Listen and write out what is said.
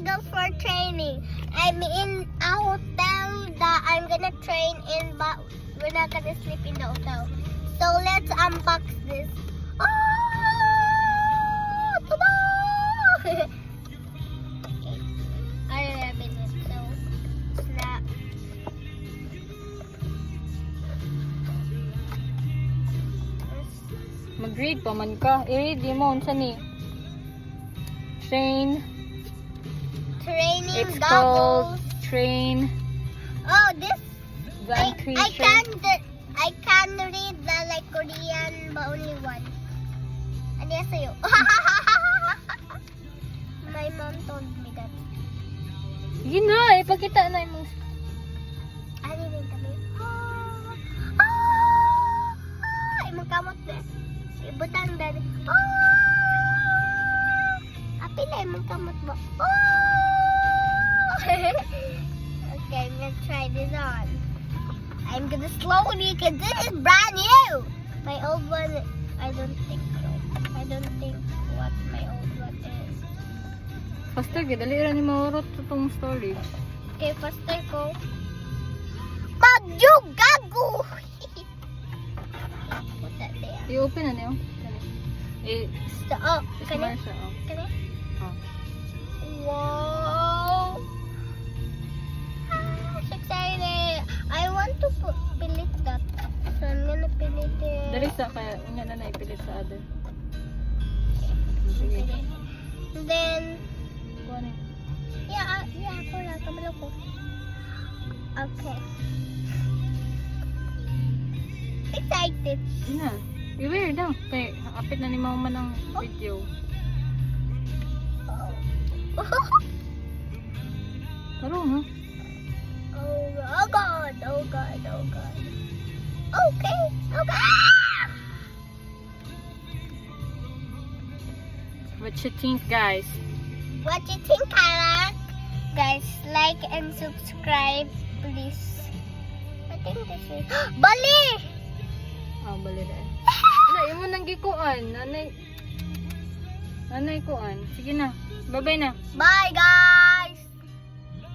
go for training. I'm in a hotel that I'm gonna train in, but we're not gonna sleep in the hotel. So let's unbox this. Oh, tada! Okay, I have it. So snap. Mag-read pa man ka. I-read di mo. Unsa ni? Train. Training It's called goggles. Train Oh, this the I Creature. can read the like Korean, but only one. Ano yan sa'yo? My mom told me that. Sige na. Ipakita na mo. Ano yung kami? Imong kamot na. Ibutang dali. Apila imong kamot mo. Okay, I'm gonna try this on. I'm gonna slowly, cause this is brand new. My old one, I don't think so. I don't think what my old one is. Faster, dali ra ni maurot sa tong storage. Okay, faster ko. Magjugago! Put that there. I-open na niyo. So, oh, Smart kani? siya. Oh. Kani? Oh. Wow! Ah, so excited! I want to pilit that. So I'm gonna pilit it. Dali sa kaya una na naipilit sa other. Pilit. Sige. And then, Kuha na. yeah, ako lang. Kabalo ko. Okay. Excited. Yun na. I-wear daw. Kaya apit na ni mama ng video. Taro ha? Oh God, oh God, oh God. Okay, okay. What you think, guys? What you think, Kalak? Guys, like and subscribe, please. I think this is... Bali! Oh, bali na. Wala, yung mo nang gikuan. Nanay kuan. Sige na. Bye-bye na. Bye, guys!